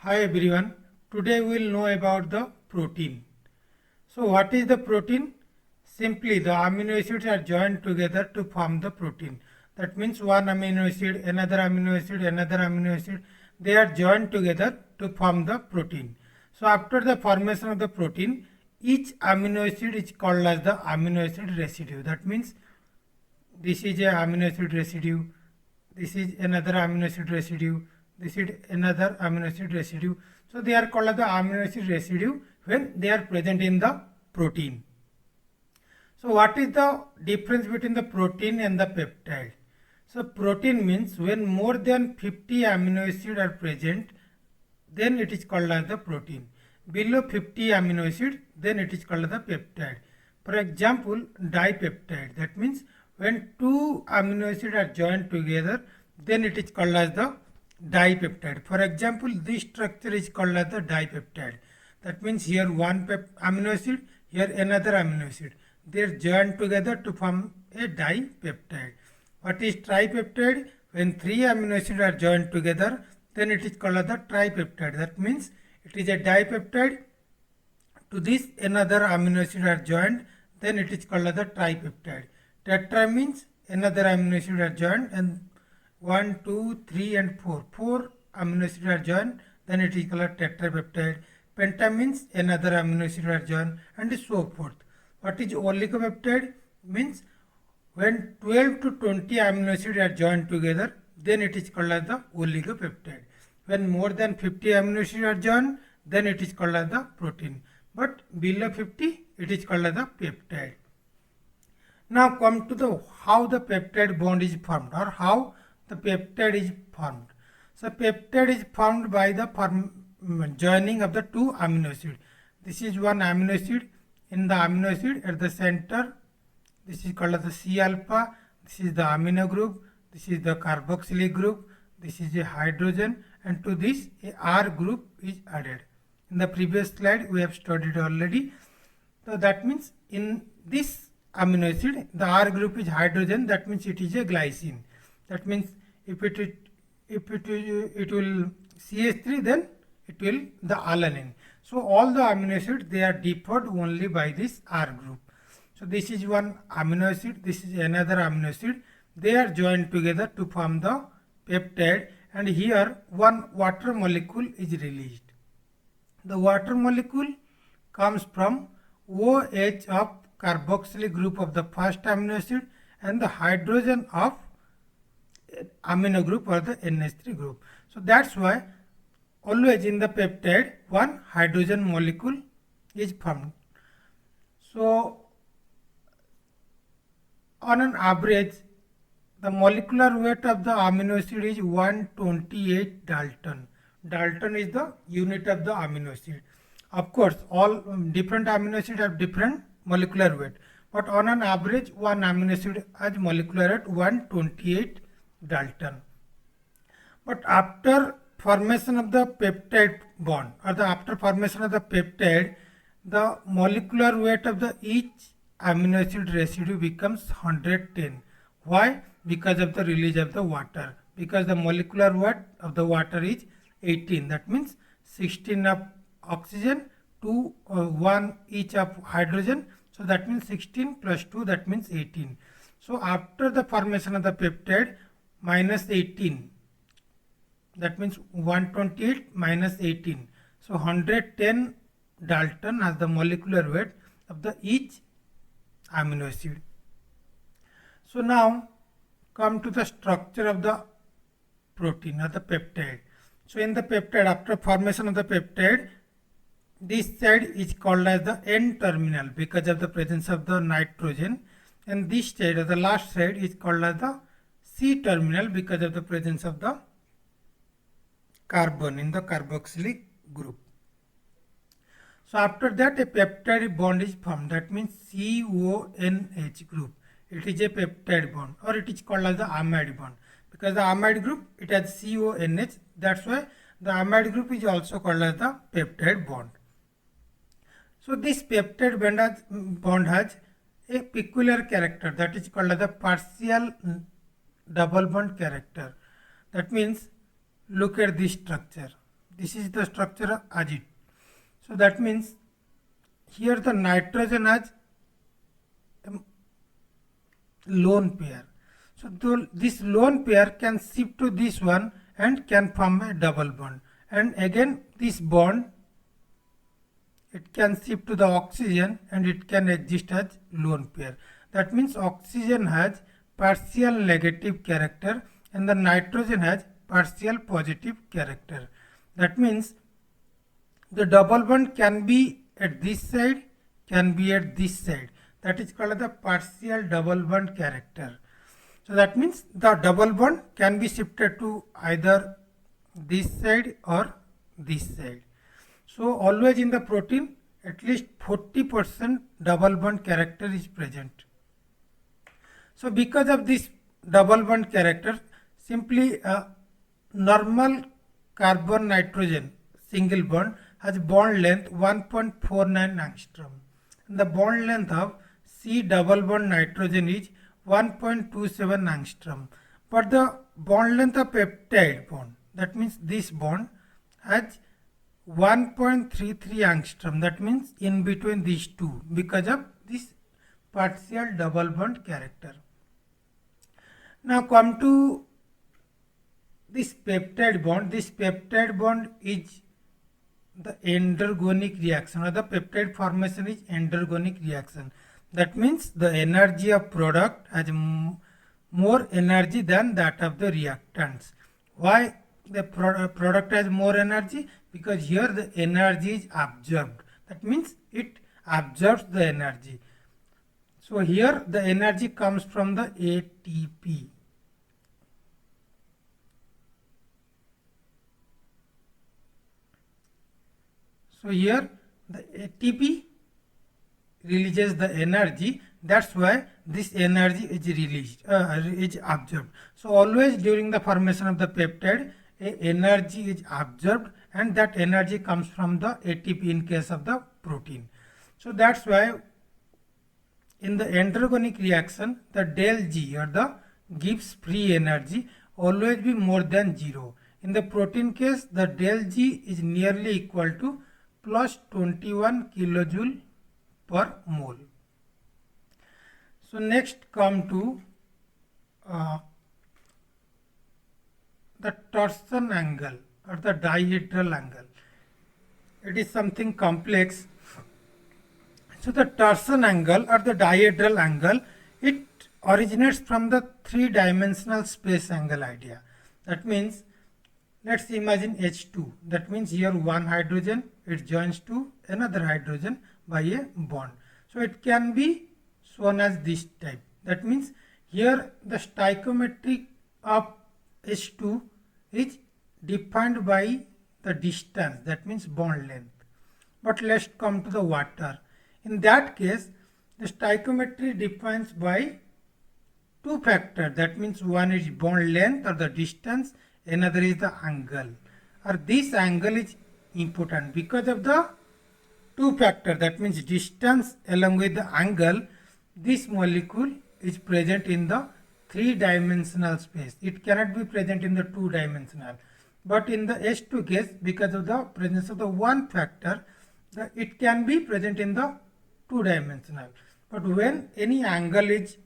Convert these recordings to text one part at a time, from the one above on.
Hi everyone, today we will know about the protein. So what is the protein? Simply the amino acids are joined together to form the protein. That means one amino acid, another amino acid, another amino acid, they are joined together to form the protein. So after the formation of the protein, each amino acid is called as the amino acid residue. That means this is a amino acid residue, this is another amino acid residue, this is another amino acid residue. So they are called as the amino acid residue when they are present in the protein. So what is the difference between the protein and the peptide? So protein means when more than 50 amino acids are present, then it is called as the protein. Below 50 amino acids, then it is called as the peptide. For example, dipeptide, that means when two amino acids are joined together, then it is called as the dipeptide. For example, this structure is called as the dipeptide. That means here one amino acid, here another amino acid. They are joined together to form a dipeptide. What is tripeptide? When three amino acids are joined together, then it is called as the tripeptide. That means it is a dipeptide. To this another amino acid are joined, then it is called as the tripeptide. Tetra means another amino acid are joined, and 1, 2, 3 and 4. 4 amino acids are joined, then it is called tetrapeptide. Penta means another amino acid are joined, and so forth. What is oligopeptide? Means when 12 to 20 amino acids are joined together, then it is called as the oligopeptide. When more than 50 amino acids are joined, then it is called as the protein. But below 50, it is called as the peptide. Now come to the how the peptide bond is formed, or how the peptide is formed. So peptide is formed by the joining of the two amino acids. This is one amino acid. In the amino acid at the center, this is called as the C alpha. This is the amino group. This is the carboxylic group. This is a hydrogen, and to this a R group is added. In the previous slide we have studied already. So that means in this amino acid the R group is hydrogen. That means it is a glycine. That means if it will CH3, then it will the alanine. So all the amino acids, they are differed only by this R group. So this is one amino acid, this is another amino acid. They are joined together to form the peptide, and here one water molecule is released. The water molecule comes from OH of carboxylic group of the first amino acid and the hydrogen of amino group or the NH3 group. So that's why always in the peptide one hydrogen molecule is formed. So on an average, the molecular weight of the amino acid is 128 Dalton. Dalton is the unit of the amino acid. Of course, all different amino acids have different molecular weight, but on an average, one amino acid has molecular weight 128 Dalton. But after formation of the peptide bond, or after formation of the peptide, the molecular weight of the each amino acid residue becomes 110. Why? Because of the release of the water. Because the molecular weight of the water is 18. That means 16 of oxygen, 2 1 each of hydrogen. So that means 16 plus 2, that means 18. So after the formation of the peptide, minus 18. That means 128 minus 18. So 110 Dalton has the molecular weight of the each amino acid. So now come to the structure of the protein or the peptide. So in the peptide, after formation of the peptide, this side is called as the N terminal because of the presence of the nitrogen, and this side or the last side is called as the C terminal because of the presence of the carbon in the carboxylic group. So after that a peptide bond is formed. That means CONH group. It is a peptide bond, or it is called as the amide bond. Because the amide group, it has CONH. That's why the amide group is also called as the peptide bond. So this peptide bond has a peculiar character that is called as the partial double bond character. That means look at this structure. This is the structure as it. So that means here the nitrogen has a lone pair. So this lone pair can shift to this one and can form a double bond. And again this bond, it can shift to the oxygen and it can exist as lone pair. That means oxygen has partial negative character and the nitrogen has partial positive character. That means the double bond can be at this side, can be at this side. That is called the partial double bond character. So that means the double bond can be shifted to either this side or this side. So always in the protein at least 40% double bond character is present. So because of this double bond character, simply a normal carbon nitrogen single bond has bond length 1.49 angstrom. And the bond length of C double bond nitrogen is 1.27 angstrom. But the bond length of peptide bond, that means this bond, has 1.33 angstrom. That means in between these two because of this partial double bond character. Now come to this peptide bond. This peptide bond is the endergonic reaction, or the peptide formation is endergonic reaction. That means the energy of product has more energy than that of the reactants. Why the product has more energy? Because here the energy is absorbed. That means it absorbs the energy. So here the energy comes from the ATP. So here the ATP releases the energy. That's why this energy is released, is absorbed. So always during the formation of the peptide, energy is absorbed and that energy comes from the ATP in case of the protein. So that's why in the endergonic reaction, the del G, or the Gibbs free energy, always be more than 0. In the protein case, the del G is nearly equal to plus 21 kilojoule per mole. So next come to the torsion angle or the dihedral angle. It is something complex. So the torsion angle or the dihedral angle, it originates from the three-dimensional space angle idea. That means let's imagine H2. That means here one hydrogen, it joins to another hydrogen by a bond. So it can be shown as this type. That means here the stoichiometry of H2 is defined by the distance, that means bond length. But let's come to the water. In that case, the stoichiometry defines by two factors. That means one is bond length or the distance, another is the angle. Or this angle is important because of the two factor, that means distance along with the angle. This molecule is present in the three-dimensional space. It cannot be present in the two-dimensional. But in the H2 case, because of the presence of the one factor, it can be present in the two-dimensional. But when any angle is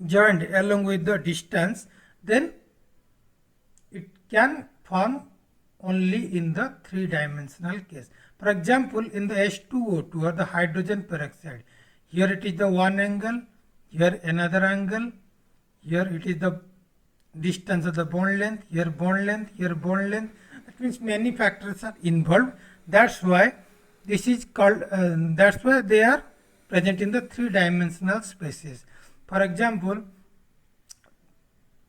joined along with the distance, then it can form only in the three-dimensional case. For example, in the H2O2 or the hydrogen peroxide, here it is the one angle, here another angle, here it is the distance of the bond length, here bond length, here bond length. That means many factors are involved. That's why this is called, that's why they are present in the three-dimensional spaces. For example,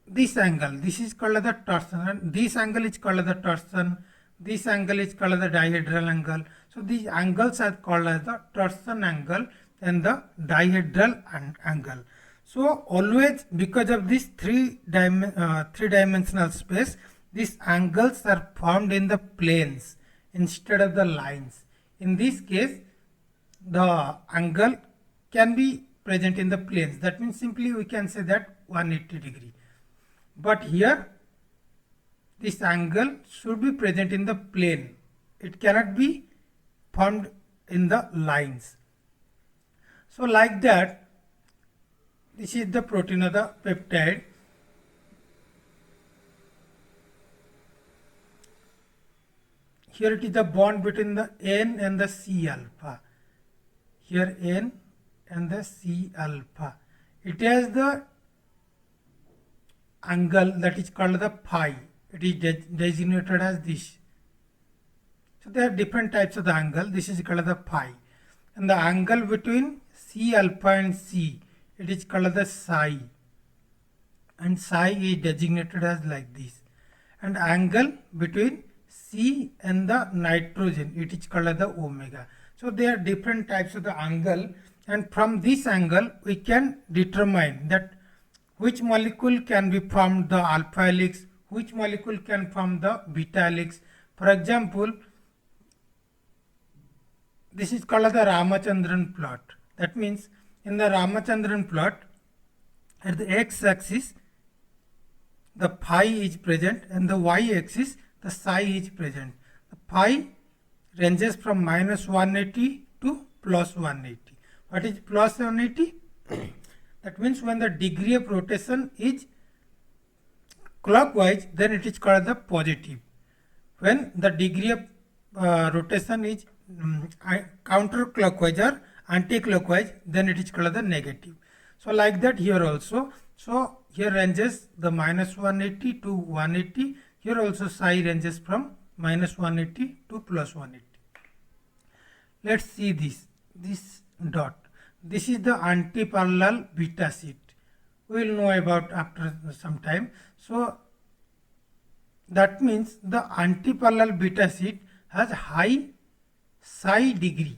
this angle, this is called the torsion, and this angle is called the torsion, this angle is called the dihedral angle. So these angles are called as the torsion angle and the dihedral angle. So always because of this three-dimensional space, these angles are formed in the planes instead of the lines. In this case, the angle can be present in the planes. That means simply we can say that 180 degree. But here this angle should be present in the plane. It cannot be formed in the lines. So like that, this is the protein of the peptide. Here it is the bond between the N and the C alpha. Here N and the C alpha. It has the angle that is called the phi. It is designated as this. So there are different types of the angle. This is called the phi. And the angle between C alpha and C, it is called the psi. And psi is designated as like this. And angle between C and the nitrogen, it is called the omega. So there are different types of the angle, and from this angle we can determine that which molecule can be formed the alpha helix, which molecule can form the beta helix. For example, this is called the Ramachandran plot. That means in the Ramachandran plot, at the x-axis the phi is present and the y-axis the psi is present. The phi ranges from minus 180 to plus 180. What is plus 180? That means when the degree of rotation is clockwise, then it is called the positive. When the degree of rotation is counterclockwise or anti-clockwise, then it is called the negative. So like that here also. So here ranges the minus 180 to 180. Here also psi ranges from minus 180 to plus 180. Let's see this dot. This is the antiparallel beta sheet. We will know about after some time. So that means the antiparallel beta sheet has high psi degree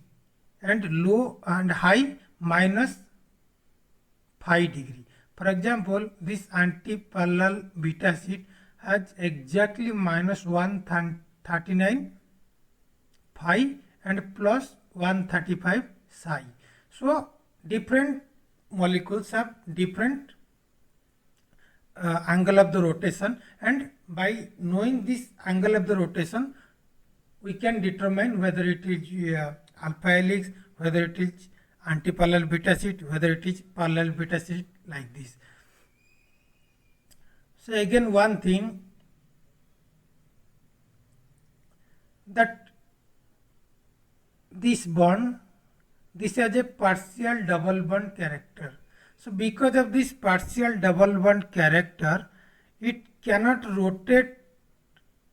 and low and high minus phi degree. For example, this antiparallel beta sheet has exactly minus 139 phi and plus 135 psi. So different molecules have different angle of the rotation, and by knowing this angle of the rotation we can determine whether it is alpha helix, whether it is antiparallel beta sheet, whether it is parallel beta sheet, like this. So again one thing, that this bond, this has a partial double bond character. So because of this partial double bond character, it cannot rotate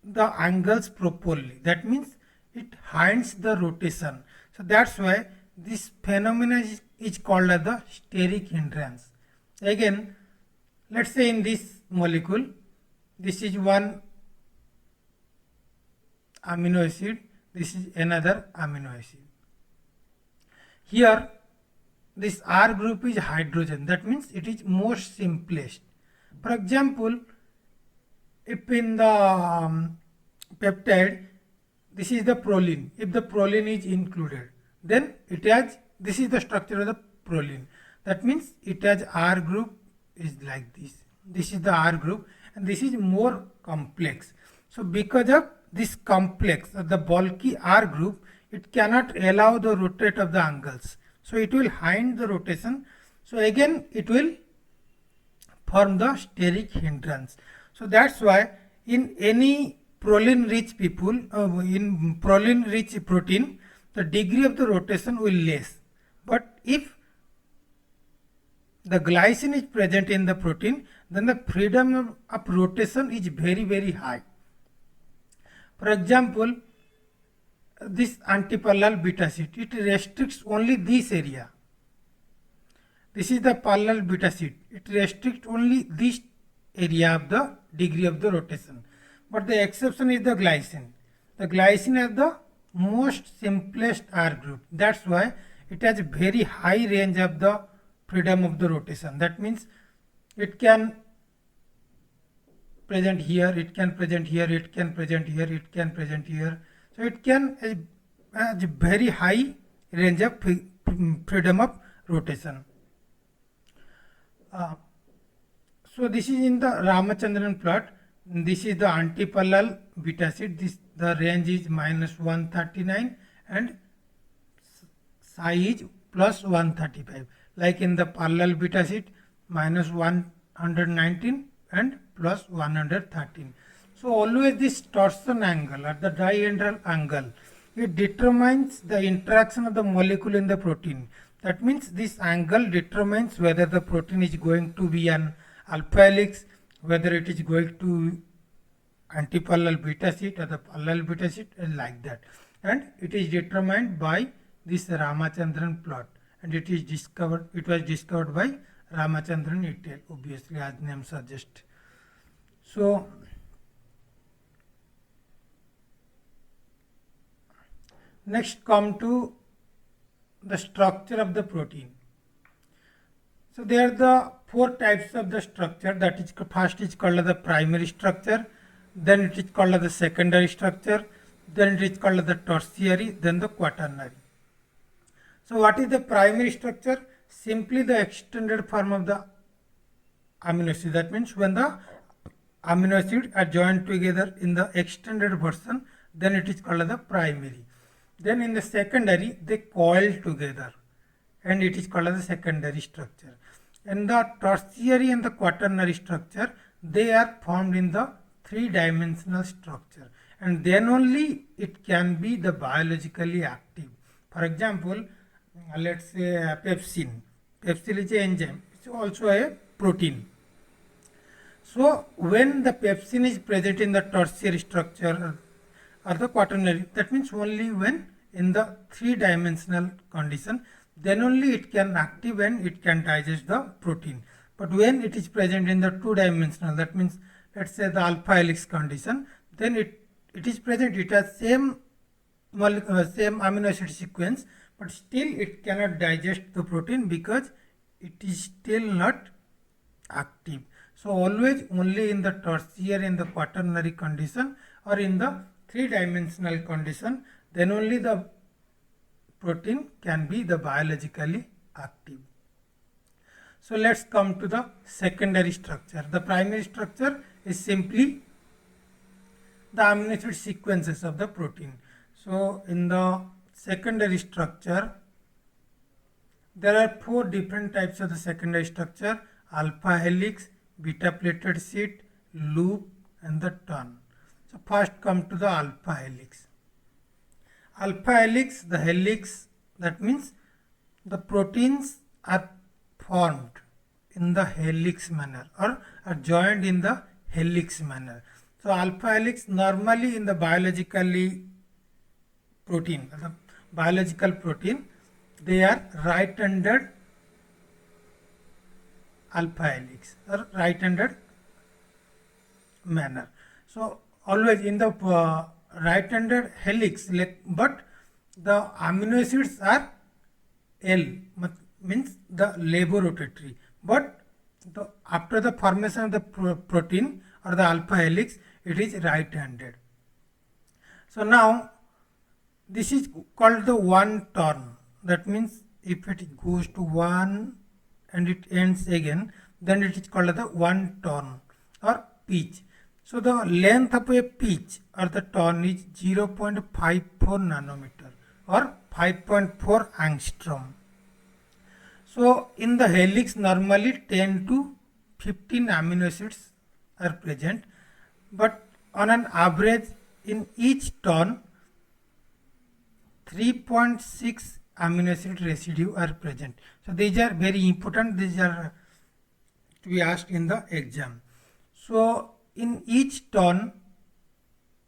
the angles properly. That means it hinds the rotation. So that's why this phenomena is called as the steric hindrance. Again, let's say in this molecule, this is one amino acid, this is another amino acid. Here this R group is hydrogen. That means it is most simplest. For example, if in the peptide this is the proline, if the proline is included, then it has, this is the structure of the proline. That means it has R group is like this. This is the R group and this is more complex. So because of this complex, the bulky R group, it cannot allow the rotate of the angles. So it will hind the rotation. So again it will form the steric hindrance. So that's why in any proline rich people, in proline rich protein, the degree of the rotation will less. But if the glycine is present in the protein, then the freedom of rotation is very, very high. For example, this antiparallel beta sheet, it restricts only this area. This is the parallel beta sheet. It restricts only this area of the degree of the rotation. But the exception is the glycine. The glycine has the most simplest R group. That's why it has very high range of the freedom of the rotation. That means it can present here, it can present here, it can present here, it can present here. So it can has very high range of freedom of rotation. So this is in the Ramachandran plot. This is the antiparallel beta acid. This the range is minus 139 and psi is plus 135. Like in the parallel beta acid, minus 119 and plus 113. So always this torsion angle at the diagonal angle, it determines the interaction of the molecule in the protein. That means this angle determines whether the protein is going to be an alpha helix, whether it is going to antiparallel beta sheet or the parallel beta sheet, and like that. And it is determined by this Ramachandran plot, and it was discovered by Ramachandran et al. Obviously, as name suggests. So next come to the structure of the protein. So there are the four types of the structure. That is, first is called the primary structure, then it is called the secondary structure, then it is called the tertiary, then the quaternary. So what is the primary structure? Simply the extended form of the amino acid. That means when the amino acids are joined together in the extended version, then it is called the primary. Then in the secondary, they coil together, and it is called the secondary structure. And the tertiary and the quaternary structure, they are formed in the three-dimensional structure, and then only it can be the biologically active. For example, let's say pepsin. Pepsin is an enzyme. It's also a protein. So when the pepsin is present in the tertiary structure or the quaternary, that means only when in the three-dimensional condition, then only it can active and it can digest the protein. But when it is present in the two-dimensional, that means let's say the alpha helix condition, then it is present, it has same amino acid sequence, but still it cannot digest the protein because it is still not active. So always only in the tertiary and the quaternary condition or in the three-dimensional condition, then only the protein can be the biologically active. So let's come to the secondary structure. The primary structure is simply the amino acid sequences of the protein. So in the secondary structure, there are four different types of the secondary structure: alpha helix, beta plated sheet, loop, and the turn. So first come to the alpha helix. Alpha helix, the helix, that means the proteins are formed in the helix manner or are joined in the helix manner. So alpha helix normally in the biological protein, they are right-handed alpha helix or right-handed manner. So always in the right-handed helix, but the amino acids are L, means the laboratory. But after the formation of the protein or the alpha helix, it is right-handed. So now this is called the one turn. That means if it goes to one and it ends again, then it is called the one turn or pitch. So the length of a pitch or the turn is 0.54 nanometer or 5.4 angstrom. So in the helix normally 10 to 15 amino acids are present, but on an average in each turn 3.6 amino acid residue are present. So these are very important. These are to be asked in the exam. So in each turn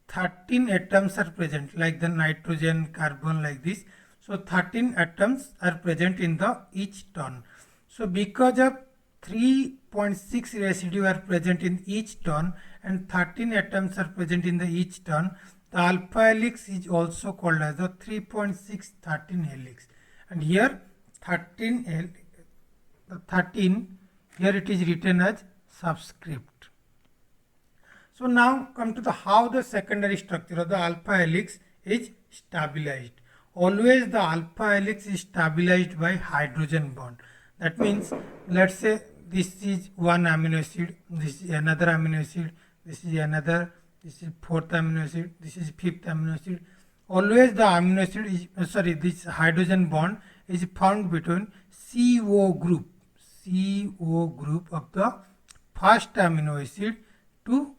13 atoms are present, like the nitrogen, carbon, like this. So 13 atoms are present in the each turn. So because of 3.6 residue are present in each turn and 13 atoms are present in the each turn, the alpha helix is also called as the 3.613 helix. And here 13 here it is written as subscript. So now come to the how the secondary structure of the alpha helix is stabilized. Always the alpha helix is stabilized by hydrogen bond. That means let's say this is one amino acid, this is another amino acid, this is another, this is fourth amino acid, this is fifth amino acid. Always the amino acid is, this hydrogen bond is formed between CO group of the first amino acid to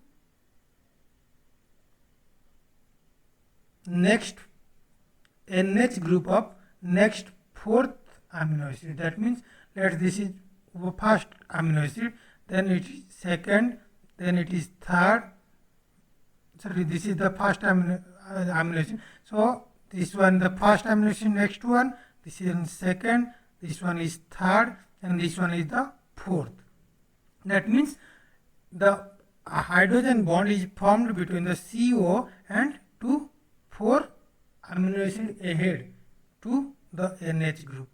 next NH group of next fourth amino acid. That means this is first amino acid, then it is second, then it is third. This is the first amino acid. So this one the first amino acid, next one, this is second, this one is third, and this one is the fourth. That means the hydrogen bond is formed between the CO and 4 amino acid ahead to the NH group.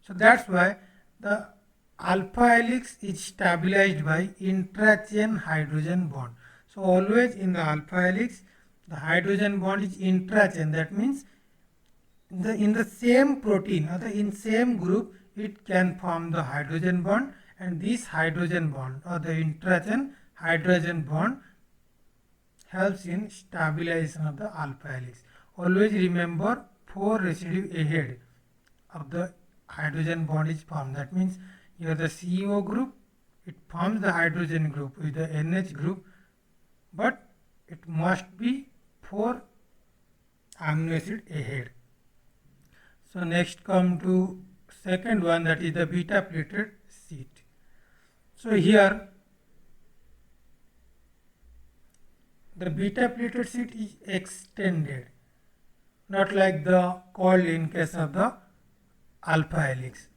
So that's why the alpha helix is stabilized by intrachain hydrogen bond. So always in the alpha helix, the hydrogen bond is intrachain. That means in the same protein or in same group, it can form the hydrogen bond, and this hydrogen bond or the intrachain hydrogen bond helps in stabilization of the alpha helix. Always remember 4 residue ahead of the hydrogen bond is formed. That means here the CO group, it forms the hydrogen group with the NH group, but it must be 4 amino acid ahead. So next come to second one, that is the beta plated sheet. So here the beta plated sheet is extended, not like the coiled in case of the alpha helix.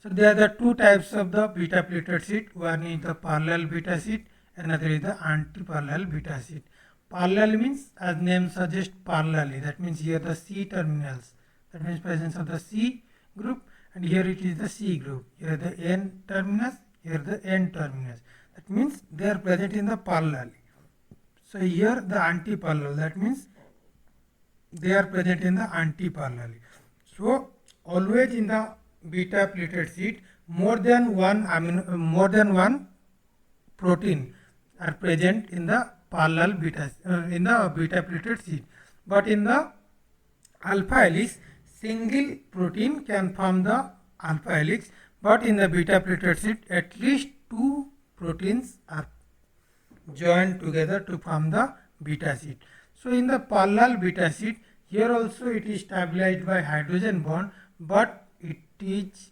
So there are the two types of the beta plated sheet. One is the parallel beta sheet, another is the anti-parallel beta sheet. Parallel means, as name suggests, parallelly. That means here the C terminals. That means presence of the C group, and here it is the C group. Here the N terminus, here the N terminus. That means they are present in the parallel. So here the anti-parallel, that means they are present in the anti-parallel. So always in the beta plated sheet, more than one protein are present in the parallel beta plated sheet. But in the alpha helix, single protein can form the alpha helix, but in the beta plated sheet, at least 2 proteins are joined together to form the beta sheet. So in the parallel beta sheet, here also it is stabilized by hydrogen bond, but it is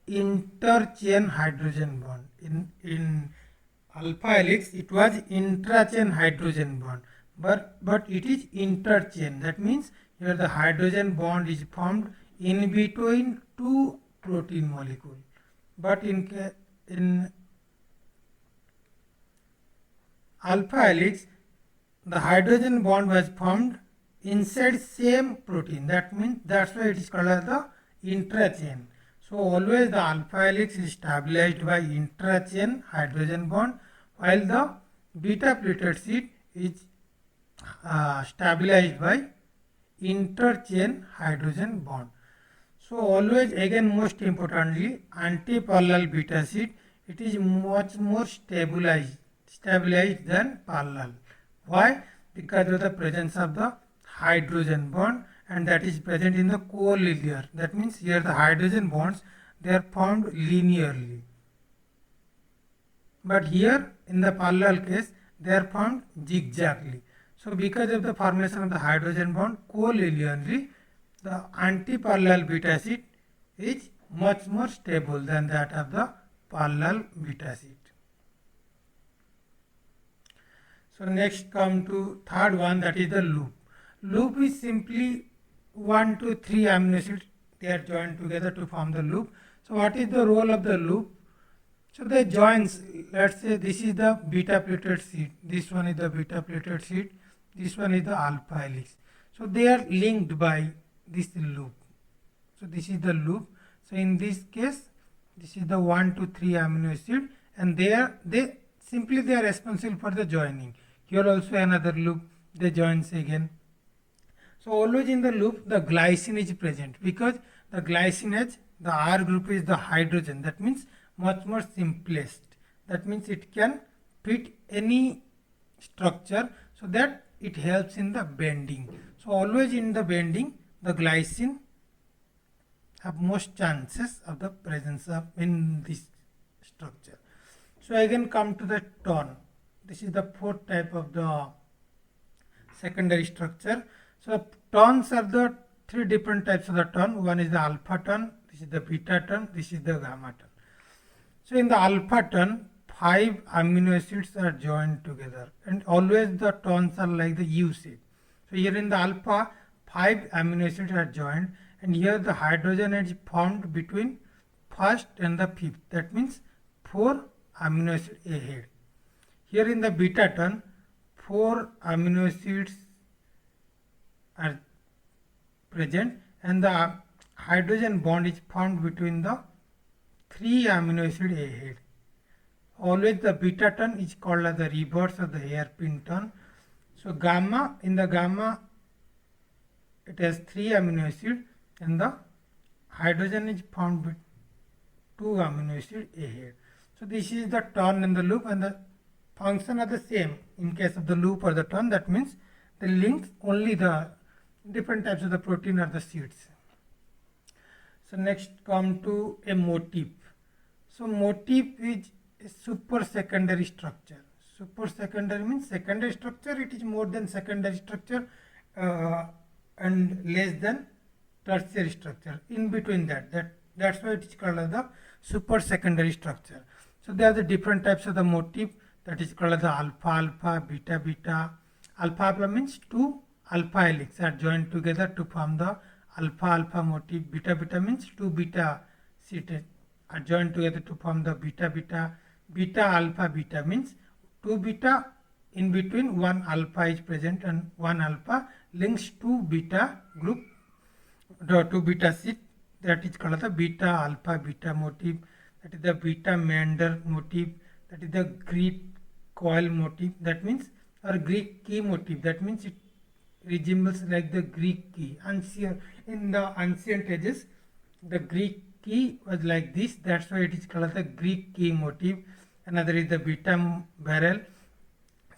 interchain hydrogen bond. In alpha helix, it was intrachain hydrogen bond, but it is interchain. That means here the hydrogen bond is formed in between 2 protein molecules. But in alpha helix, the hydrogen bond was formed inside same protein. That means that's why it is called as the intrachain. So always the alpha helix is stabilized by intrachain hydrogen bond, while the beta plated sheet is stabilized by interchain hydrogen bond. So always, again, most importantly, anti-parallel beta sheet, it is much more stabilized than parallel. Why? Because of the presence of the hydrogen bond, and that is present in the collinear. That means here the hydrogen bonds, they are formed linearly. But here in the parallel case, they are formed zigzagly. So because of the formation of the hydrogen bond collinearly, the anti-parallel beta sheet is much more stable than that of the parallel beta sheet. So next come to third one, that is the loop. Loop is simply 1 to 3 amino acids, they are joined together to form the loop. So what is the role of the loop? So they joins, let's say this is the beta plated sheet, this one is the beta plated sheet, this one is the alpha helix. So they are linked by this loop. So this is the loop. So in this case, this is the 1 to 3 amino acid, and they are responsible for the joining. Here also another loop, they joins again. So always in the loop, the glycine is present, because the glycine has the R group is the hydrogen. That means much more simplest. That means it can fit any structure, so that it helps in the bending. So always in the bending, the glycine have most chances of the presence of in this structure. So again come to the ton. This is the fourth type of the secondary structure. So tons are the three different types of the ton. One is the alpha ton, this is the beta ton, this is the gamma ton. So in the alpha ton, 5 amino acids are joined together, and always the tons are like the U shape. So here in the alpha, 5 amino acids are joined, and here the hydrogen is formed between first and the fifth. That means 4 amino acids ahead. Here in the beta ton, 4 amino acids are present, and the hydrogen bond is formed between the 3 amino acids ahead. Always the beta ton is called as the reverse of the hairpin ton. So gamma, in the gamma, it has 3 amino acids, and the hydrogen is formed with 2 amino acids ahead. So this is the ton and the loop, and the function are the same in case of the loop or the ton. That means the links, only the different types of the protein are the seeds. So next come to a motif. So motif is a super secondary structure. Super secondary means secondary structure, it is more than secondary structure and less than tertiary structure. In between that's why it is called as the super secondary structure. So there are the different types of the motif, that is called as the alpha alpha, beta beta. Alpha alpha means 2 alpha helix are joined together to form the alpha alpha motif. Beta beta means 2 beta sheets are joined together to form the beta beta. Beta alpha beta means 2 beta, in between 1 alpha is present, and 1 alpha links 2 beta group, the 2 beta sheet, that is called the beta alpha beta motif. That is the beta meander motif. That is the Greek coil motif. That means, or Greek key motif. That means it resembles like the Greek key. In the ancient ages, the Greek key was like this. That's why it is called the Greek key motif. Another is the beta barrel.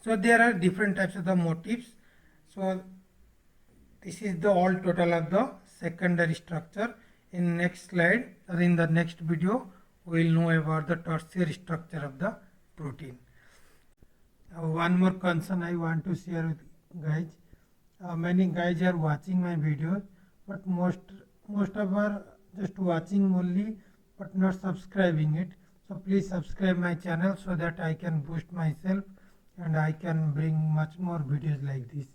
So there are different types of the motifs. So this is the all total of the secondary structure. In next slide or in the next video, we will know about the tertiary structure of the protein. One more concern I want to share with guys. Many guys are watching my videos, but most of are just watching only, but not subscribing it. So please subscribe my channel so that I can boost myself and I can bring much more videos like this.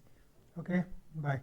Okay, bye.